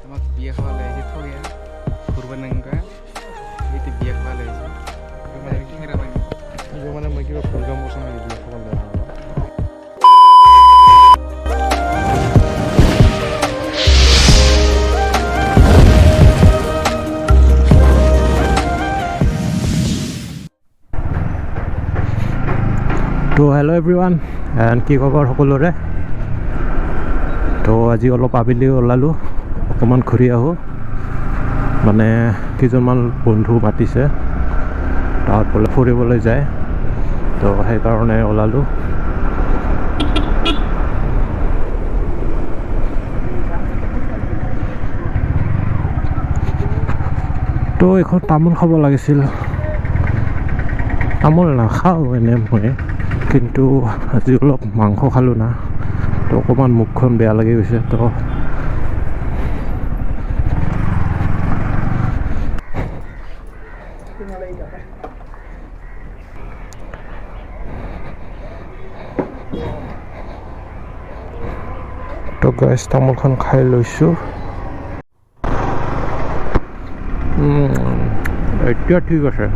আমাক বিয়া খাওয়ালে এই যে থইয়া ঘুরবা নাঙ্গা এইতে বিয়া খাওয়ালে এই যে মানে কিংরা মানে ಇದು ಮನೆ ಮಗಿರೋ ಪ್ರೋಗ್ರಾಮ್ ಗೋಸ್ಕರ ಇದು ಹಾಕೊಂಡೆ তো হেল্ল' এভৰিৱান এণ্ড কি খবৰ সকলোৰে তো আজি অলপ আবেলি ওলালোঁ অকণমান ঘূৰি আহোঁ মানে কেইজনমান বন্ধু মাতিছে তাত বোলে ফুৰিবলৈ যায় তো সেইকাৰণে ওলালোঁ তো এখন তামোল খাব লাগিছিল তামোল নাখাওঁ এনে মই কিন্তু আজি অলপ মাংস খালোঁ না তো অকণমান মুখখন বেয়া লাগি গৈছে তো গাইছ তামোলখন খাই লৈছোঁ এতিয়া ঠিক আছে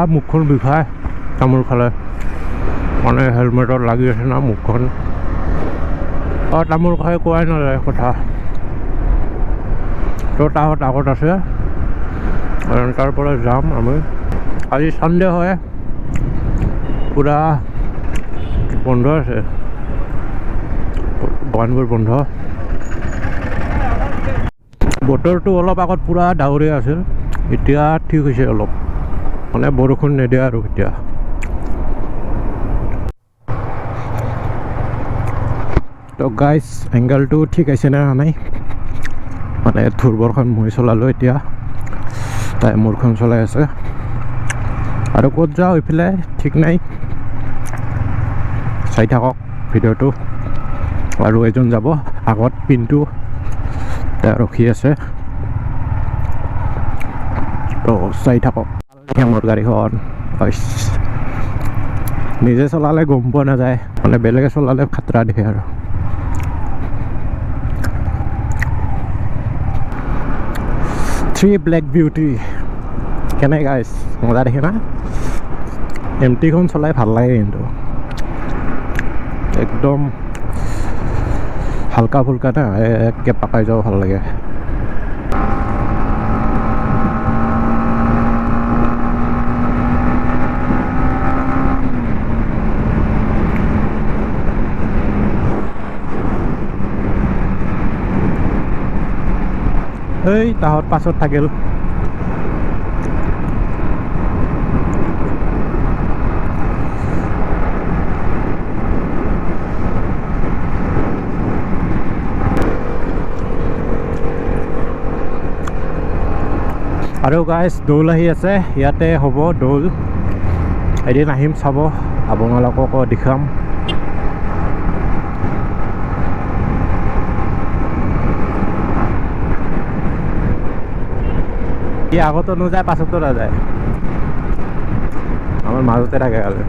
মুখখন বিষায় তামোল খালে মানে হেলমেটত লাগি আছে না মুখখন তামোল খাই কোৱাই নাযায় কথা তো তাহঁত আগত আছে তাৰ পৰা যাম আমি আজি ছানডে হয় পুৰা বন্ধ আছে দোকানবোৰ বন্ধ বতৰটো অলপ আগত পুৰা ডাৱৰীয়া আছিল এতিয়া ঠিক হৈছে অলপ মানে বৰষুণ নিদিয়ে আৰু এতিয়া তো গাইজ এংগেলটো ঠিক আছে নে নাই মানে ধুৰবৰখন মই চলালোঁ এতিয়া তাই মোৰখন চলাই আছে আৰু ক'ত যাওঁ এইফালে ঠিক নাই চাই থাকক ভিডিঅ'টো আৰু এজন যাব আগত পিনটো তেওঁ ৰখি আছে তো চাই থাকক মোৰ গাড়ীখন নিজে চলালে গম পোৱা নাযায় মানে বেলেগে চলালে খাতৰা দেখে আৰু থ্ৰী ব্লেক বিউটি কেনে গাইছ মজা দেখে না এমটিখন চলাই ভাল লাগে কিন্তু একদম হালকা ফুলকা না একে পাকাই যাও ভাল লাগে এই তাহত পাছত থাকিল আৰু গাইছ দৌল আহি আছে ইয়াতে হ'ব দৌল এদিন আহিম চাব আপোনালোককো দেখাম ই আগতো নোযায় পাছতো নাযায় আমাৰ মাজতে থাকে আৰু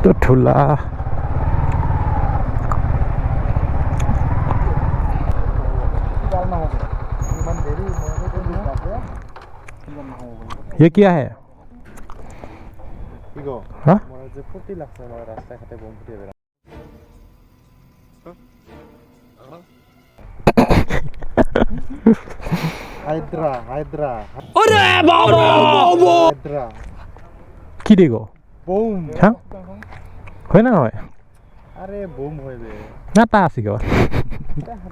তো ঠোলা ये क्या है हाँ फुर्ती लगता है रास्ता खाते बम फुटी है हाइड्रा हाइड्रा अरे बाबा हाइड्रा কি দিব বম হ্যাঁ হয় না হয় আরে বম হয় বে না তা আছে গো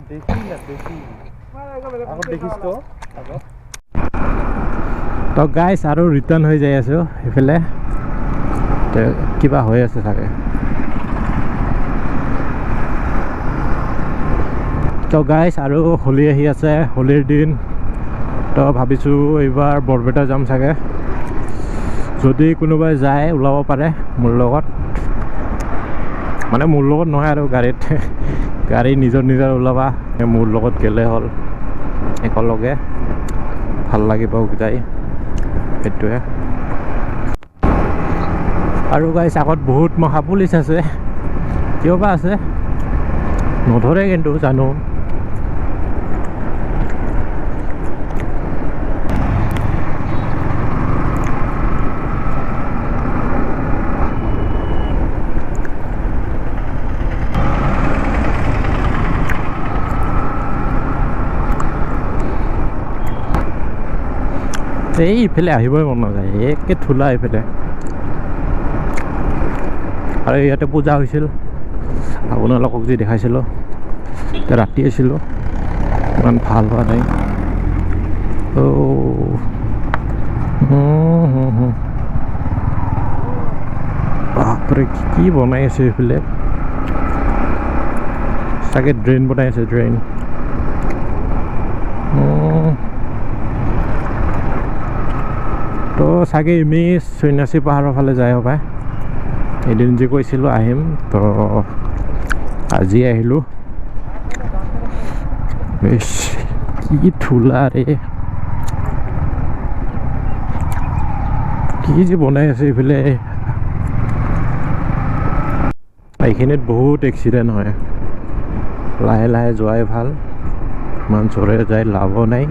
দেখি না দেখি আগত দেখিছ তো গাইছ আৰু ৰিটাৰ্ণ হৈ যাই আছো এফালে কিবা হৈ আছে চাগে তো গাইছ আৰু হোলী আহি আছে হোলীৰ দিন তো ভাবিছোঁ এইবাৰ বৰপেটা যাম চাগে যদি কোনোবাই যায় ওলাব পাৰে মোৰ লগত মানে মোৰ লগত নহয় আৰু গাড়ী নিজৰ নিজৰ ওলাবা মোৰ লগত গ'লে হ'ল একেলগে ভাল লাগিব যাই সেইটোৱে আৰু গাইছ আগত বহুত মহা পুলিচ আছে কিয় বা আছে নধৰে কিন্তু জানো এই ইফালে আহিবই মন নাযায় একে ধূলা ইফালে আৰু ইয়াতে পূজা হৈছিল আপোনালোকক যি দেখাইছিলোঁ ৰাতি আছিলোঁ ইমান ভাল হোৱা নাই বাপৰে কি বনাই আছে এইফালে চাগে ড্ৰেইন বনাই আছে ড্ৰেইন তো চাগে আমি সন্যাসী পাহাৰৰ ফালে যায় হ'ব এদিন যে কৈছিলোঁ আহিম তো আজি আহিলোঁ বেশ কি ধূলা ৰে কি যে বনাই আছে এইফালে এইখিনিত বহুত এক্সিডেণ্ট হয় লাহে লাহে যোৱাই ভাল ইমান জোৰে যায় লাভো নাই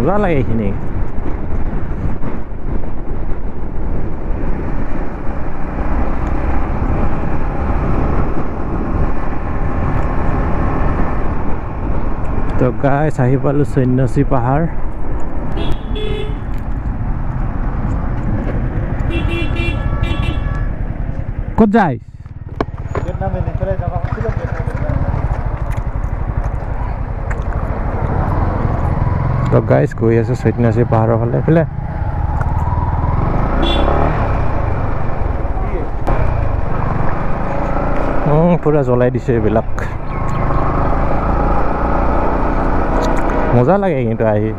মজা লাগে এইখিনি তো গাইছ আহি পালোঁ সন্যাসী পাহাৰ ক'ত যায় তো গাইছ গৈ আছে সন্যাসী পাহাৰৰ ফালে এইফালে পুৰা জ্বলাই দিছে এইবিলাক মজা লাগে কিন্তু আহি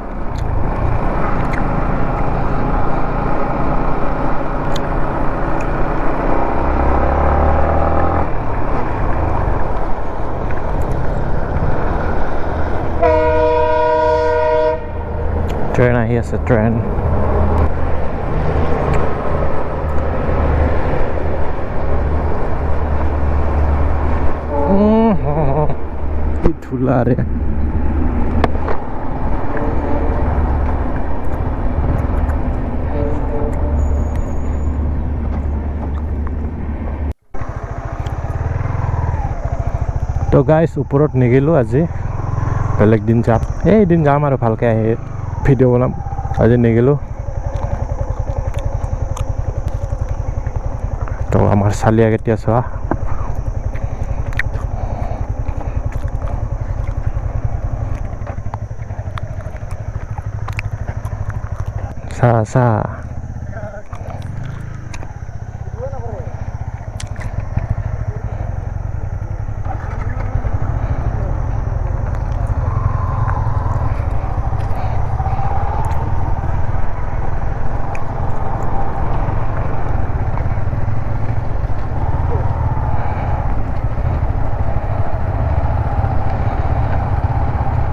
ট্ৰেইন আহি আছে ট্ৰেইন কি ধূলা ৰে তো গাইছ ওপৰত নেগিলোঁ আজি বেলেগ দিন যাম এদিন যাম আৰু ভালকৈ আহি ভিডিঅ' বনাম আজি নেগিলোঁ তো আমাৰ চালিয়া কেতিয়া চোৱা চা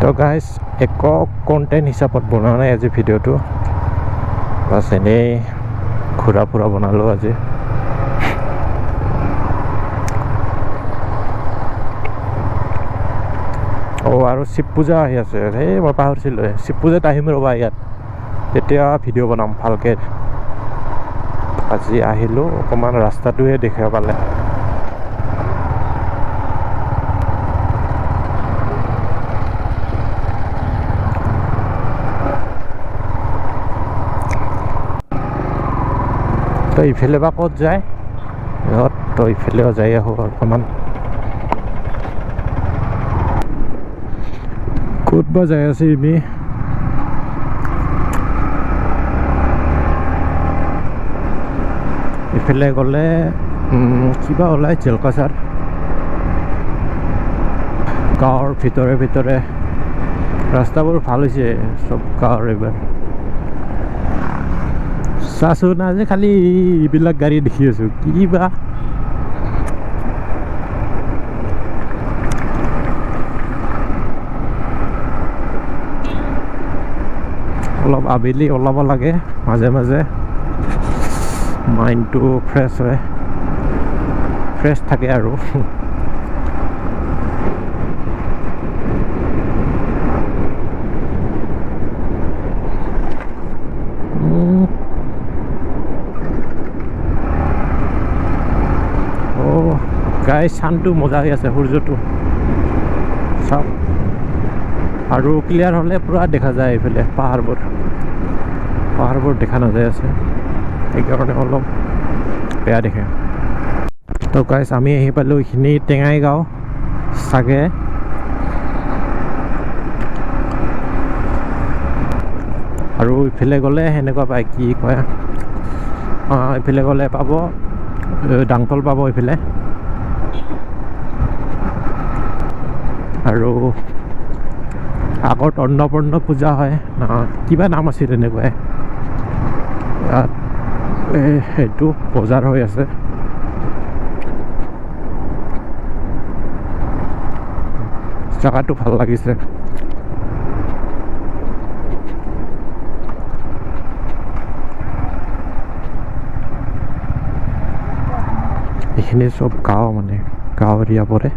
তো গাইছ একো কণ্টেণ্ট হিচাপত বনোৱা নাই আজি ভিডিঅ'টো বাছ এনেই ঘূৰা ফুৰা বনালোঁ আজি আৰু শিৱ পূজা আহি আছে এই মই পাহৰিছিলোঁ শিৱ পূজাত আহিম ৰ'বা ইয়াত তেতিয়া ভিডিঅ' বনাম ভালকৈ আজি আহিলোঁ অকণমান ৰাস্তাটোৱে দেখিব পালে তো ইফালে বা ক'ত যায় ইহঁত তো ইফালেও যাই আহোঁ অকণমান ক'ত বা যাই আছে আমি ইফালে গ'লে কিবা ওলাই জেলকাছাৰ গাঁৱৰ ভিতৰে ভিতৰে ৰাস্তাবোৰ ভাল হৈছে চব গাঁৱৰ এইবাৰ চাচোন আজি খালি এইবিলাক গাড়ী দেখি আছোঁ কি বা অলপ আবেলি ওলাব লাগে মাজে মাজে মাইণ্ডটো ফ্ৰেছ হয় ফ্ৰেছ থাকে আৰু গাই চানটো মজা হৈ আছে সূৰ্যটো চাওক আৰু ক্লিয়াৰ হ'লে পুৰা দেখা যায় এইফালে পাহাৰবোৰ দেখা নাযায় আছে সেইকাৰণে অলপ বেয়া দেখে তো গাইছ আমি আহি পালোঁ এইখিনি টেঙাইগাঁও চাগে আৰু ইফালে গ'লে সেনেকুৱা পায় কি কয় ইফালে গ'লে পাব ডাংতল পাব এইফালে আৰু আগত অন্নপূৰ্ণ পূজা হয় কিবা নাম আছিল এনেকুৱাই ইয়াত সেইটো বজাৰ হৈ আছে জেগাটো ভাল লাগিছে এইখিনি চব গাঁও মানে গাঁও এৰিয়া পৰে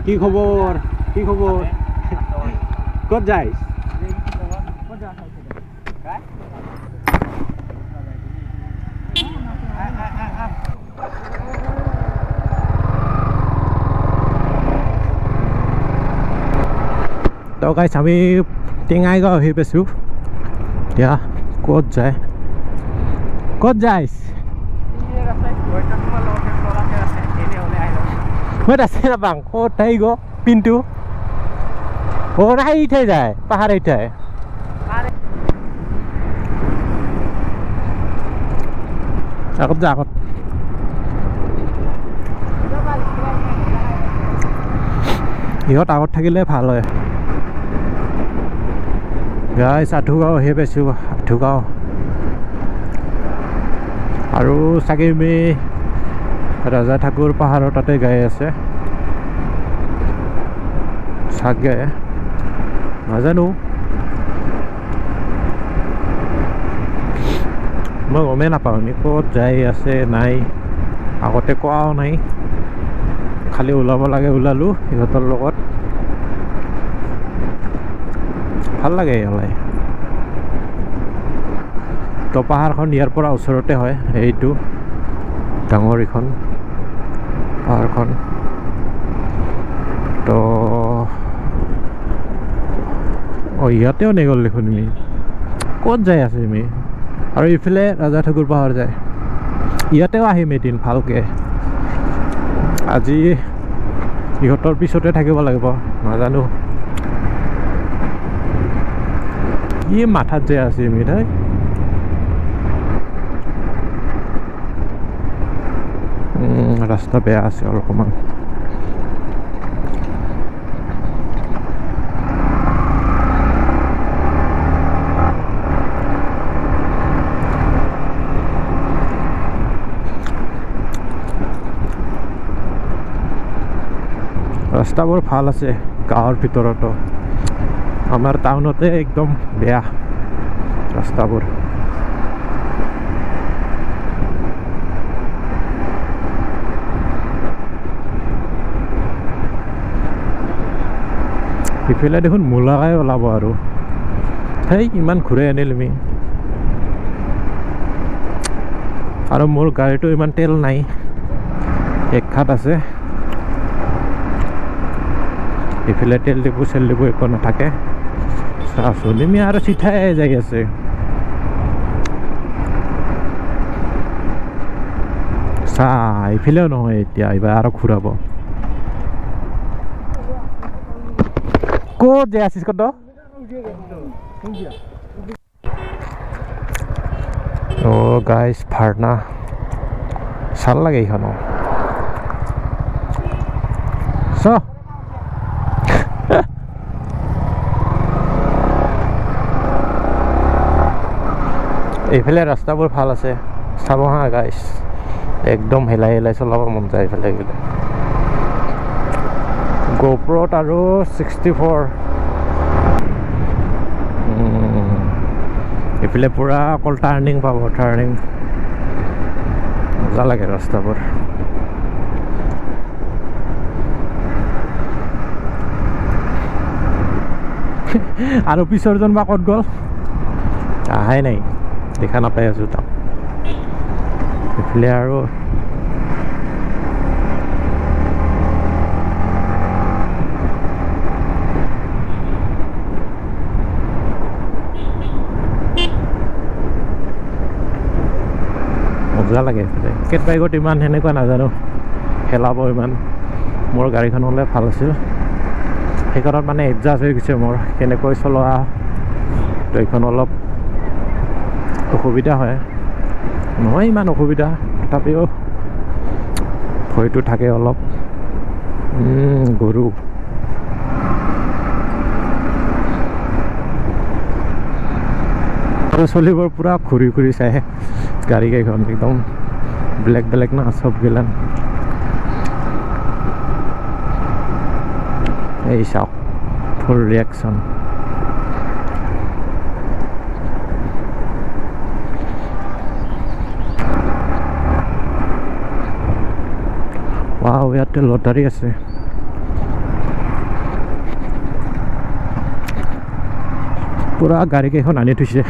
কি খবৰ ক'ত যাইছ তো গাইছ আমি টেঙাইগাঁও আহি পাইছোঁ এতিয়া ক'ত যাইছ ক'ত আছে নাপাং ক'ত আহি গ পিনটো নাহি ইঠাই যায় পাহাৰ ইঠাই আগত যা আগত ইহঁত আগত থাকিলে ভাল হয় গাইছ আঠুগাঁও আহি পাইছোঁ আঠুগাঁও আৰু চাগে আমি ৰাজা ঠাকুৰ পাহাৰৰ তাতে গাই আছে চাগে নাজানো মই গমেই নাপাওঁ আমি ক'ত যাই আছে নাই আগতে কোৱাও নাই খালি ওলাব লাগে ওলালোঁ সিহঁতৰ লগত ভাল লাগে ওলাই তো পাহাৰখন ইয়াৰ পৰা ওচৰতে হয় এইটো ডাঙৰ এইখন পাহাৰখন তো ইয়াতেও নেগ'ল দেখোন আমি ক'ত যাই আছে আমি আৰু ইফালে ৰাজা ঠাকুৰ পাহাৰ যায় ইয়াতেও আহিম এদিন ভালকৈ আজি ইহঁতৰ পিছতে থাকিব লাগিব নাজানো কি মাথাত যে আছে আমি তাই ৰাস্তা বেয়া আছে অলপমান ৰাস্তাবোৰ ভাল আছে গাঁৱৰ ভিতৰতো আমাৰ টাউনতে একদম বেয়া ৰাস্তাবোৰ ইফালে দেখোন মূলাকাই ওলাব আৰু সেই ইমান ঘূৰাই আনিল আমি আৰু মোৰ গাড়ীটো ইমান তেল নাই এক খাট আছে ইফালে তেল ডিপু চেল ডিপু একো নাথাকে চাচোন আমি আৰু চিধাই যাই আছে ইফালেও নহয় এতিয়া এইবাৰ আৰু ঘূৰাব ক'ত যাই আছিস কত ও গাইস ভাৰনা ভাল লাগে এইখনো এইফালে ৰাস্তাবোৰ ভাল আছে চাব হা গাইছ একদম হেলাই হেলাই চলাব মন যায় এইফালে গ'লে GoProত আৰু 64 এইফালে পুৰা অকল টাৰ্ণিং পাব টাৰ্ণিং মজা লাগে ৰাস্তাবোৰ আৰু পিছৰজন বা ক'ত গ'ল আহাই নাই দেখা নাপাই আছোঁ তাক এইফালে আৰু মজা লাগে এইফালে কেট বাইকত ইমান সেনেকুৱা নাজানো খেলাব ইমান মোৰ গাড়ীখন হ'লে ভাল আছিল সেইখনত মানে এডজাষ্ট হৈ গৈছে মোৰ কেনেকৈ চলোৱা তো এইখন অলপ অসুবিধা হয় নহয় ইমান অসুবিধা তথাপিও ভয়টো থাকে অলপ গৰু চলিবোৰ পুৰা ঘূৰি ঘূৰি চাই গাড়ী কেইখন একদম বেলেগ বেলেগ না চব গেলান এই চাওক ফুল ৰিয়েকশ্যন ৱাও ইয়াতে লটাৰী আছে পুৰা গাড়ী কেইখন আনি থৈছে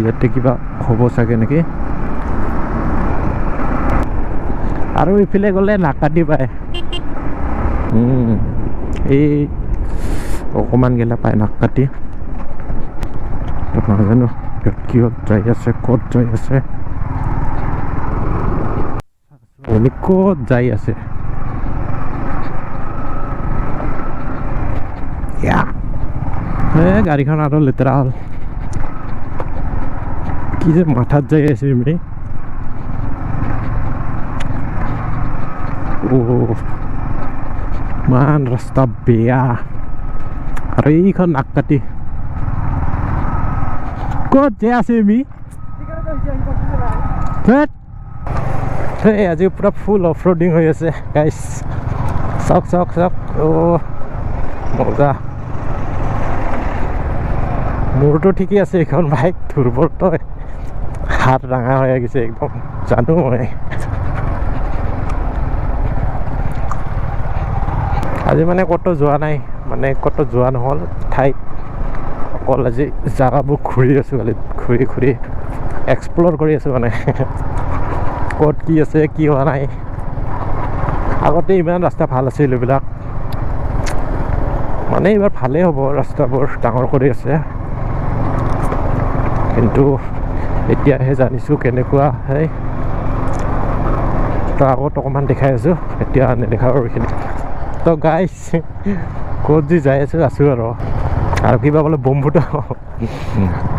ইয়াতে কিবা হ'ব চাগে নেকি আৰু ইফালে গ'লে নাকাটি পায় এই অকণমান গেলা পায় নাকাটি নাজানো কিহত যাই আছে ক'ত যাই আছে ক'ত যাই আছে গাড়ীখন আৰু লেতেৰা হ'ল কি যে মাথাত যাই আছে এমনি মান ৰাস্তা বেয়া আৰু এইখন নাক কাটি ক'ত যাই আছে এমি আজি পুৰা ফুল অফ ৰোডিং হৈ আছে গাইছ চাওক চাওক চাওক মজা মোৰতো ঠিকেই আছে এইখন বাইক দুৰ্বল তই হাত ৰাঙা হৈ গৈছে একদম জানো মই আজি মানে ক'তো যোৱা নাই মানে ক'তো যোৱা নহ'ল ঠাইত অকল আজি জেগাবোৰ ঘূৰি আছোঁ খালি ঘূৰি ঘূৰি এক্সপ্ল'ৰ কৰি আছোঁ মানে ক'ত কি আছে কি হোৱা নাই আগতে ইমান ৰাস্তা ভাল আছিল এইবিলাক মানে এইবাৰ ভালেই হ'ব ৰাস্তাবোৰ ডাঙৰ কৰি আছে কিন্তু এতিয়াহে জানিছোঁ কেনেকুৱা হয় তো আগত অকণমান দেখাই আছোঁ এতিয়া নেদেখাওঁ আৰু এইখিনি তো গাইছ ক'ত যি যাই আছোঁ আৰু কিবা বোলে বম্বুটা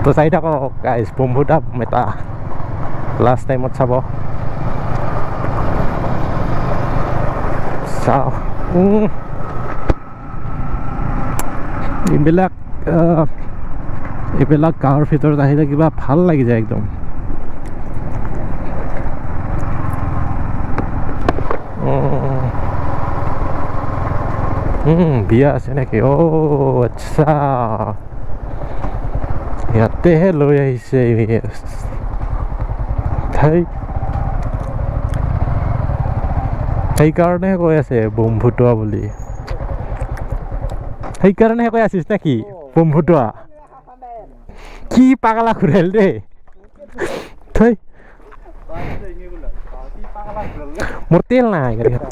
তো চাই থাকক গাইছ বম্বুটা এটা লাষ্ট টাইমত চাব চাওঁ এইবিলাক গাঁৱৰ ভিতৰত আহিলে কিবা ভাল লাগি যায় একদম বিয়া আছে নেকি আচ্ছা ইয়াতেহে লৈ আহিছে সেইকাৰণেহে কৈ আছে বোম ফুটোৱা বুলি সেইকাৰণেহে কৈ আছিস নেকি বোম ফুটোৱা কি পাগলা ঘূৰাল দেই থৈ মোৰ তেল নাই গাড়ীত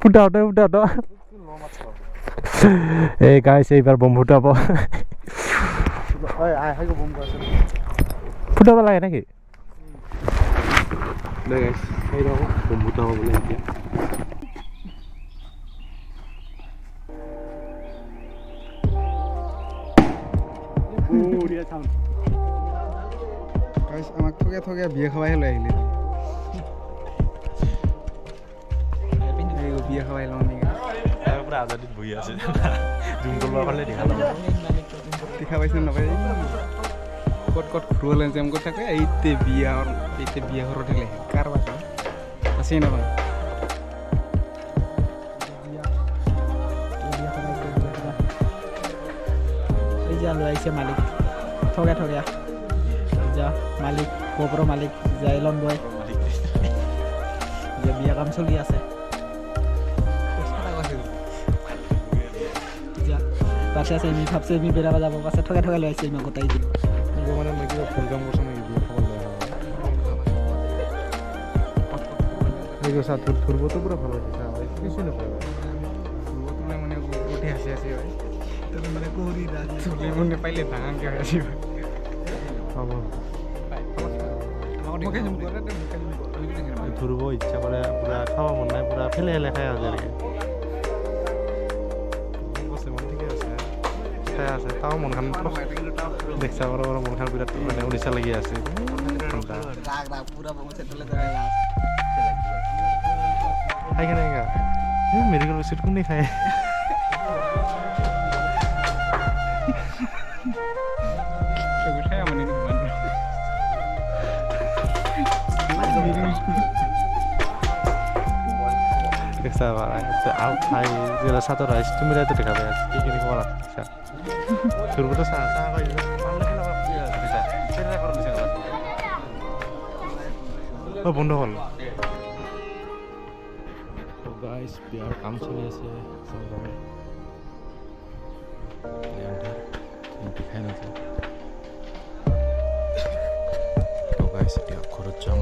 ফুটাওঁতে এই গাইছে এইবাৰ বম ফুটাব ফুটাব লাগে নেকি বম ফুটাব বোলে এতিয়া আমাক ঠগে ঠগে বিয়া খাবাই লৈ আহিলে বিয়া খাবাই লওঁ নেকি পুৰা আজাদিত বহি আছে জুমটো লোৱাৰ ফালে দেখা দেখা পাইছে নাপায় ক'ত ঘূৰিবলৈ যাম ক'ত থাকে এইতে বিয়া ঘৰত দিলে কাৰ বাছে আছে নাপায় লৈ আহিছে মালিক ঠগা যা মালিক গোপৰ মালিক যা এলন বয় যে বিয়া কাম চলি আছে যা পাছে আছে আমি ভাবছে আমি বেৰাব যাব পাছে ঠগা লৈ আহিছে আমি গোটাই দিলোঁ মানে মই কিবা ফুল কাম কৰিছোঁ নেকি বিয়া খাব লৈ চা ফুৰিবতো পুৰা ভাল হৈছে চা কিছু নকয় ফুৰিবলৈ মানে উঠি আছে হয় মানে কুহুৰি চুলি মোৰ নেপাইলে ডাঙৰকৈ হৈ আছে হ'ব ফুৰিব ইচ্ছা কৰে পুৰা খাব মন নাই পুৰা ফেলে খাই আছে এনেকৈ ঠিকে আছে খাই আছে তাও মন খান দেখছা বাৰু মন খান বিৰাট মানে উৰিষ্যা লাগি আছে খাই কেনেকৈ মেডিকেল বিস্কুট কোনে খায় দেখছা আউট খাই যেটা সাঁতর আইস তুমি তো দেখা পাই কি কিনে খাওয়া লাগছে তোর তো চা চা খাই বন্ধ হল গাইস বিয়ার কাম চলি আছে দেখাই নাছে তো গাইস এতিয়া ঘৰত যাম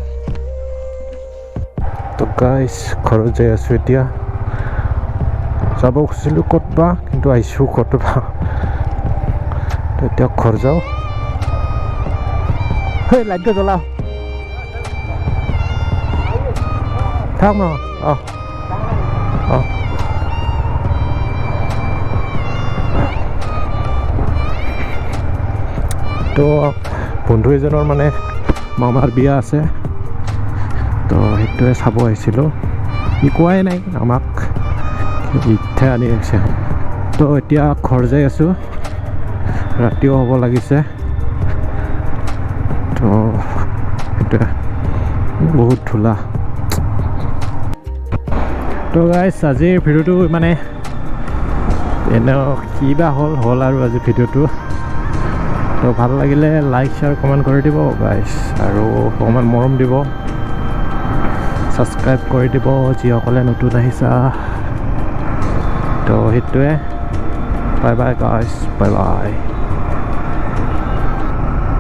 তো গাইস ঘৰত যাই আছো এতিয়া যাব খুজিছিলোঁ ক'ত বা কিন্তু আহিছোঁ ক'ত বা তো এতিয়া ঘৰ যাওঁ সেই লাইটটো জ্বলাও থাক ন অঁ অঁ তো বন্ধু এজনৰ মানে মামাৰ বিয়া আছে তো সেইটোৱে চাব আহিছিলোঁ ই কোৱাই নাই আমাক ইতহে আনি আছে তো এতিয়া ঘৰ যাই আছোঁ ৰাতিও হ'ব লাগিছে তো সেইটোৱে বহুত ধূলা তো গাইছ আজিৰ ভিডিঅ'টো মানে এনে কিবা হ'ল আৰু আজি ভিডিঅ'টো তো ভাল লাগিলে লাইক শ্বেয়াৰ কমেণ্ট কৰি দিব গাইছ আৰু অকণমান মৰম দিব ছাবস্ক্ৰাইব কৰি দিব যিসকলে নতুন আহিছা তো সেইটোৱে বাই বাই গাইছ বাই বাই